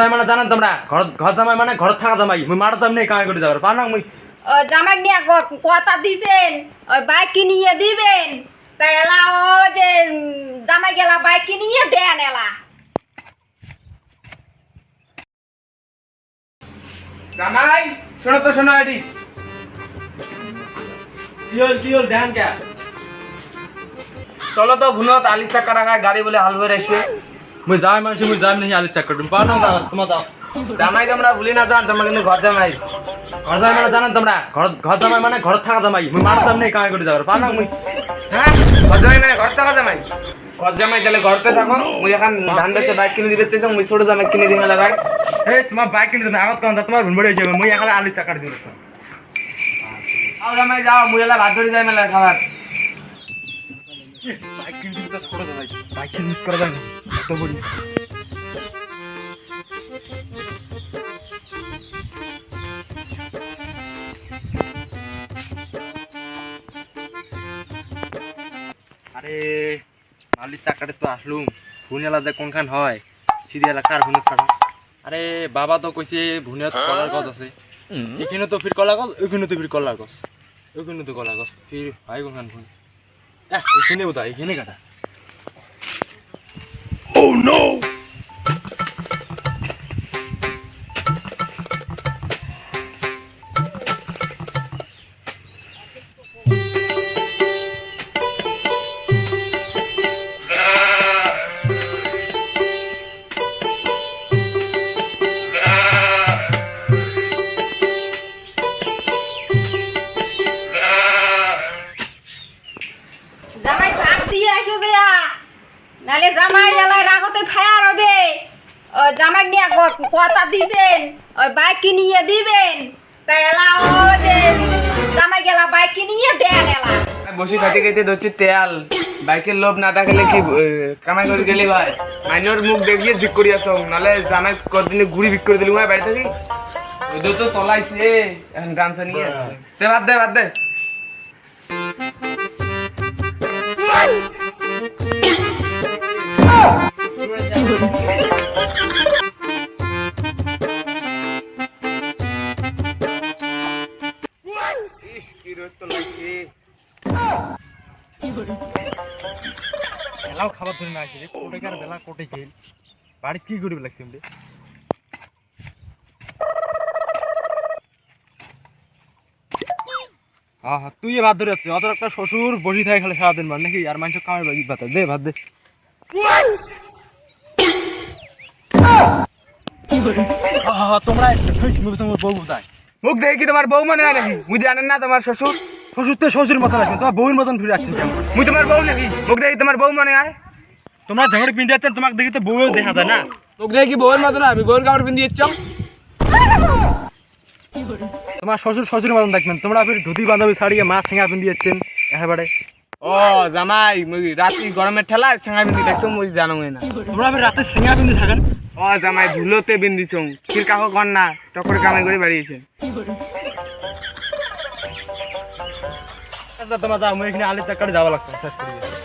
মানে জানেন তোমরা ঘর ঘর জামাই মানে ঘর থাকা জামাই মুই মাঠে জামাই কামাই করে যাবার পার না মুই জামাই নিয়ে কথা দিছেন ওই বাইক কিনিয়ে দিবেন তাই এলা ও যে জামাই গেলা বাইক কিনিয়ে দেন এলা জামাই শোনো তো শোনো এটি কি হল ধ্যান কে চলো তো ভুনত আলি চাক্কা রাখায় গাড়ি বলে হাল বের আসবে মুই যাই মানুষ মুই যাই नहीं আলি চাকর তুমি পার না তোমার যাও জামাই তোমরা ভুলি না যান তোমরা কিন্তু ঘর জামাই ঘর জামাই মানে জানেন তোমরা ঘর জামাই মানে ঘর থাকা জামাই মুই মাঠে জামাই কামাই করে যাবার পার না মুই হ্যাঁ ঘর জামাই মানে ঘর থাকা জামাই ঘর জামাই তাহলে ঘরতে থাকো মুই এখন ধান বেচে বাইক কিনে দিবে চাইছো মুই ছোট জামাই কিনে দিবে লাগাই এই তোমার বাইক কিনে দেবে আগত কোন তোমার ভুল বড় যাবে মুই এখন আলি চাকর দিব আও জামাই যাও মুই এলা ভাত ধরে যাই মেলা খাবার বাইক কিনে দিবে তো ছোট জামাই বাইক কিনে মিস করে যায় না তো বড়ি আরে মালিক চাকাতে তো আসলুম ভুনিয়ালা যে কোনখান হয় সিরিয়ালা কার ভুনিয়ত কাটা আরে বাবা তো কইছে ভুনিয়ত কলার গছ আছে এখানে তো ফির কলা গছ ওইখানে তো ফির কলা গছ ওইখানে তো কলা গছ ফির হয় কোনখান ভুন এখানে বোধ এখানে কাটা ও নো জামাই ভাত দিয়ে আসো যেয়া নালে জামাই এলাই রাগতে ফায়ার হবে জামাই নিয়ে কথা দিছেন ওই বাইক কিনিয়ে দিবেন তাই এলা ও যে জামাই গেলা বাইক কিনিয়ে দেন এলা বসে খাইতে খাইতে ধরছি তেল বাইকের লোভ না থাকলে কি কামাই করে গেলি ভাই মাইনোর মুখ দেখিয়ে জিক করিয়াছ নালে জামাই কতদিনে ঘুরি বিক করে দিলি ভাই বাড়ি থাকি ওই তো তলাইছে এখন গামছা নিয়ে সে বাদ দে বেলাও খাবার ধরে না আসে কোটেকার বেলা কোটে খেল বাড়ি কি করবে লাগছে এমনি হ্যাঁ হ্যাঁ তুই ভাত ধরে যাচ্ছিস অত একটা শ্বশুর বসি থাকে খালি সারাদিন বার নাকি আর মানুষ কামাই ভাত দে ভাত দে তোমরা বউ কোথায় মুখ দেখি কি তোমার বউ মনে হয় নাকি মুই জানেন না তোমার শ্বশুর শ্বশুর তো শ্বশুর মতন আছে তোমার বউর মতন ফিরে যাচ্ছেন কেমন মুই তোমার বউ নাকি মুখ দেখি তোমার বউ মনে হয় তোমরা ঝগড়ে পিন্ডে যাচ্ছেন তোমাকে দেখি তো বউও দেখা যায় না মুখ দেখি কি বউয়ের মতো না আমি বউয়ের কাপড় পিন্দি দিচ্ছ তোমার শ্বশুর মতন দেখবেন তোমরা ফির ধুতি বান্ধবী ছাড়িয়ে মা সেঙা পিন্দি যাচ্ছেন একেবারে ও জামাই মুই রাতি গরমের ঠেলা সেঙ্গা বিন্দি দেখছো মুই জানো না তোমরা ফির রাতে সেঙা পিন্দি থাকেন ও জামাই ধুলোতে বিন্দিছ ফির কাকো কর না টকরে কামাই করে বাড়িয়েছে তোমার যাও এখানে আলের চাকরি যাওয়া লাগতো শেষ করে